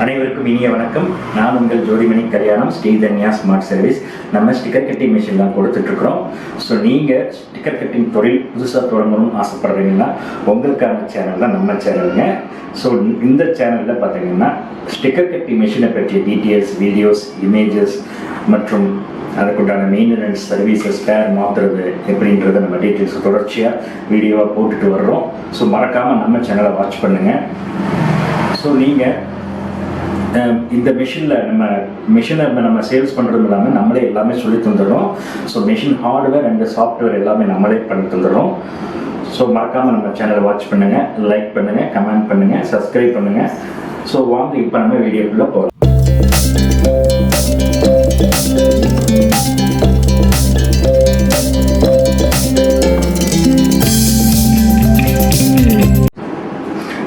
அனைவருக்கும் இனிய வணக்கம். நான் உங்கள் ஜோதிமணி கல்யாணம், ஸ்ரீதன்யா ஸ்மார்ட் சர்வீஸ். நம்ம ஸ்டிக்கர் கட்டிங் மிஷின்லாம் கொடுத்துட்ருக்குறோம். ஸோ நீங்கள் ஸ்டிக்கர் கட்டிங் தொழில் புதுசாக தொடங்கணும்னு ஆசைப்படுறீங்கன்னா உங்களுக்கான சேனல் தான் நம்ம சேனலுங்க. ஸோ இந்த சேனலில் பார்த்தீங்கன்னா ஸ்டிக்கர் கட்டிங் மிஷினை பற்றிய டீட்டெயில்ஸ், வீடியோஸ், இமேஜஸ் மற்றும் அதுக்குண்டான மெயின்டெனன்ஸ், சர்வீஸஸ், ஸ்பேர் மாற்றுறது எப்படின்றத நம்ம டீட்டெயில்ஸ் தொடர்ச்சியாக வீடியோவாக போட்டுட்டு வர்றோம். ஸோ மறக்காமல் நம்ம சேனலை வாட்ச் பண்ணுங்கள். ஸோ நீங்கள் இந்த மிஷினை நம்ம சேல்ஸ் பண்ணுறதும் இல்லாமல் நம்மளே எல்லாமே சொல்லி தந்துடுறோம். So machine hardware and software எல்லாமே நம்மளே பண்ணி தந்துடுறோம். ஸோ மறக்காமல் நம்ம சேனலை வாட்ச் பண்ணுங்கள், லைக் பண்ணுங்கள், கமெண்ட் பண்ணுங்கள், சப்ஸ்கிரைப் பண்ணுங்கள். ஸோ வாங்க இப்போ நம்ம வீடியோக்குள்ளே போகலாம்.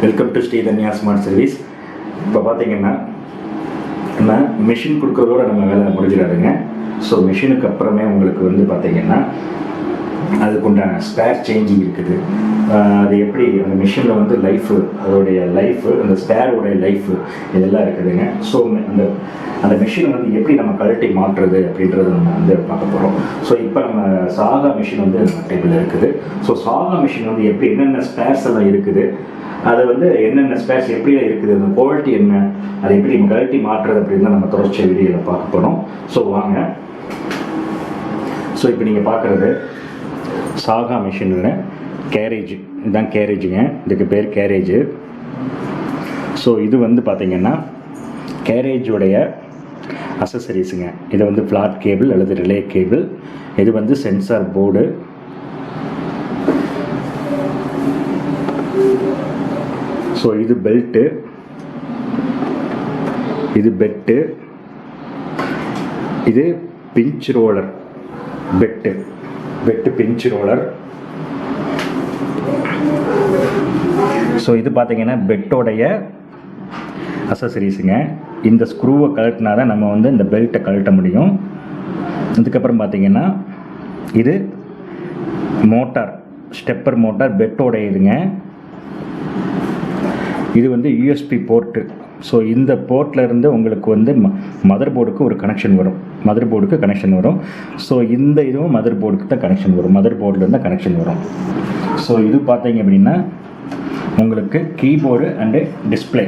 Welcome to Sridhanya smart service. இப்போ பார்த்தீங்கன்னா நம்ம மிஷின் கொடுக்குறதோட நம்ம வேலை முடிஞ்சிடாதுங்க. ஸோ மிஷினுக்கு அப்புறமே உங்களுக்கு வந்து பார்த்தீங்கன்னா அதுக்குண்டான ஸ்பேர் சேஞ்சிங் இருக்குது. அது எப்படி அந்த மிஷினில் வந்து லைஃபு, அதோடைய லைஃபு, அந்த ஸ்பேரோடைய லைஃபு இதெல்லாம் இருக்குதுங்க. ஸோ அந்த மிஷினை வந்து எப்படி நம்ம கழட்டி மாற்றுறது அப்படின்றத நம்ம வந்து பார்க்க போகிறோம். ஸோ இப்போ நம்ம சாகா மிஷின் வந்து நம்ம டேபிளில் இருக்குது. ஸோ சாகா மிஷின் வந்து எப்படி என்னென்ன ஸ்பேர்ஸ் எல்லாம் இருக்குது, அது வந்து என்னென்ன ஸ்பேர்ஸ் எப்படிலாம் இருக்குது, அந்த குவாலிட்டி என்ன, அதை எப்படி நம்ம கழட்டி மாற்றுறது அப்படின்னு நம்ம தொடர்ச்சி வீடியோவில் பார்க்க போகிறோம். ஸோ வாங்க. ஸோ இப்போ நீங்கள் பார்க்குறது சாகா மிஷினில் கேரேஜ், இதுதான் கேரேஜுங்க, இதுக்கு பேர் கேரேஜு. ஸோ இது வந்து பார்த்திங்கன்னா கேரேஜுடைய அசசரிஸுங்க. இது வந்து ஃப்ளாட் கேபிள் அல்லது ரிலே கேபிள். இது வந்து சென்சார் போர்டு. ஸோ இது பெல்ட்டு, இது பெட்டு, இது pinch roller, bed pinch roller. So இது பார்த்தீங்கன்னா பெட்டோடைய அசசரிஸுங்க. இந்த ஸ்க்ரூவை கழட்டினா தான் நம்ம வந்து இந்த பெல்ட்டை கழட்ட முடியும். அதுக்கப்புறம் பார்த்தீங்கன்னா இது மோட்டார், ஸ்டெப்பர் மோட்டார், பெட்டோடைய இதுங்க. இது வந்து யூஎஸ்பி போர்ட்டு. ஸோ இந்த போர்ட்லேருந்து உங்களுக்கு வந்து மதர் போர்டுக்கு ஒரு கனெக்ஷன் வரும். ஸோ இந்த இதுவும் மதர் போர்டுக்கு தான் கனெக்ஷன் வரும், மதர் போர்ட்லேருந்து தான் கனெக்ஷன் வரும். ஸோ இது பார்த்தீங்க அப்படின்னா உங்களுக்கு கீபோர்டு அண்டு டிஸ்பிளே.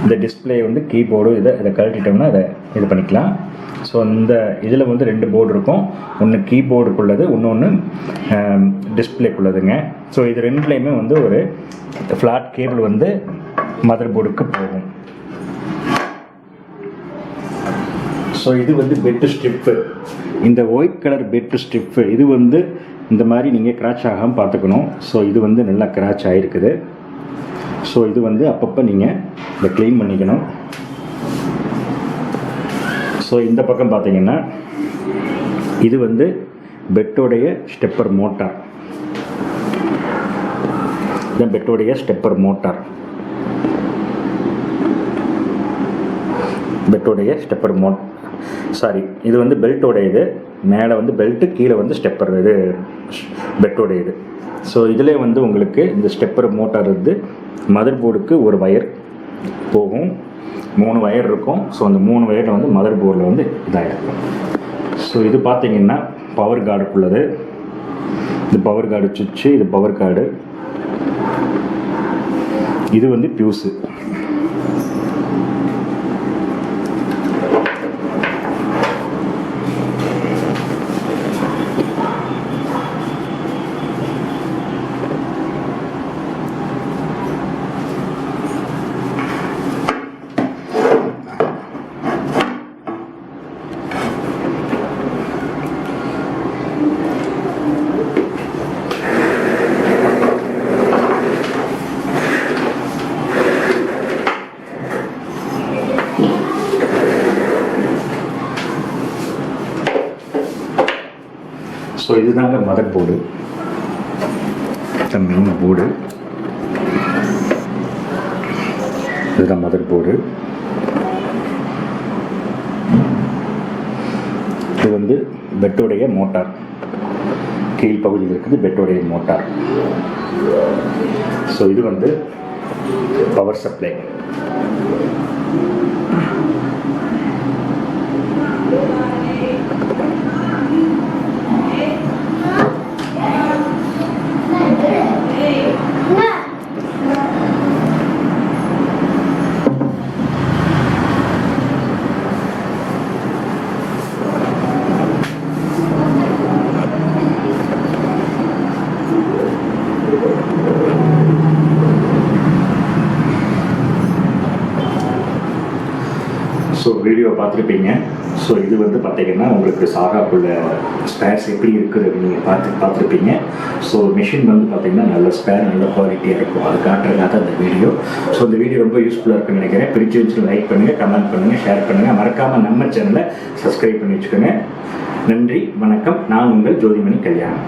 இந்த டிஸ்பிளே வந்து கீபோர்டு, இதை கழட்டிட்டோம்னா இது பண்ணிக்கலாம். ஸோ இந்த இதில் வந்து 2 போர்டு இருக்கும். ஒன்று கீபோர்டுக்குள்ளது, இன்னொன்று டிஸ்பிளேக்குள்ளதுங்க. ஸோ இது ரெண்டுலேயுமே வந்து ஒரு ஃப்ளாட் கேபிள் வந்து மதர் போர்டுக்கு போகும். ஸோ இது வந்து பெட்டு ஸ்ட்ரிப்பு, இந்த ஒயிட் கலர் பெட்டு ஸ்ட்ரிப்பு. இது வந்து இந்த மாதிரி நீங்கள் கிராச் ஆகாமல் பார்த்துக்கணும். ஸோ இது வந்து நல்லா கிராச் ஆகிருக்குது. ஸோ இது வந்து அப்பப்போ நீங்கள் இதை க்ளீன் பண்ணிக்கணும். ஸோ இந்த பக்கம் பார்த்தீங்கன்னா இது வந்து பெட்டோடைய ஸ்டெப்பர் மோட்டார். இதுதான் பெட்டோடைய ஸ்டெப்பர் மோட்டார், சாரி, இது வந்து பெல்ட்டோடைய இது. மேலே வந்து பெல்ட்டு, கீழே வந்து ஸ்டெப்பர், இது பெட்டோடைய இது. ஸோ இதிலே வந்து உங்களுக்கு இந்த ஸ்டெப்பர் மோட்டார் வந்து மதர் போர்டுக்கு ஒரு வயர் போகும், 3 வயர் இருக்கும். ஸோ அந்த 3 வயரில் வந்து மதர் போர்டில் வந்து இதாக இருக்கும். ஸோ இது பார்த்தீங்கன்னா பவர் கார்டுக்குள்ளது. இது பவர் கார்டு சுவிட்சு, இது பவர் கார்டு, இது வந்து பியூஸு. ஸோ இதுதாங்க மதர் போர்டு, மெயின் போர்டு. இதுதான் மதர் போர்டு. இது வந்து பெட்டோடைய மோட்டார், கீழ்ப்பகுதியில் இருக்குது பெட்டோடைய மோட்டார். ஸோ இது வந்து பவர் சப்ளை. ஸோ வீடியோ பார்த்துருப்பீங்க. ஸோ இது வந்து பார்த்தீங்கன்னா உங்களுக்கு சாகாக்குள்ள ஸ்பேர்ஸ் எப்படி இருக்குது அப்படின்னு நீங்கள் பார்த்துருப்பீங்க. ஸோ மிஷின் வந்து பார்த்தீங்கன்னா நல்ல ஸ்பேர், நல்ல குவாலிட்டியாக இருக்கும். அது காட்டுறதுக்காக தான் இந்த வீடியோ. ஸோ இந்த வீடியோ ரொம்ப யூஸ்ஃபுல்லாக இருக்குன்னு நினைக்கிறேன். பிடிச்சி லைக் பண்ணுங்கள், கமெண்ட் பண்ணுங்கள், ஷேர் பண்ணுங்கள். மறக்காமல் நம்ம சேனலை சப்ஸ்கிரைப் பண்ணி வச்சுக்கோங்க. நன்றி, வணக்கம். நான் உங்கள் ஜோதிமணி கல்யாணம்.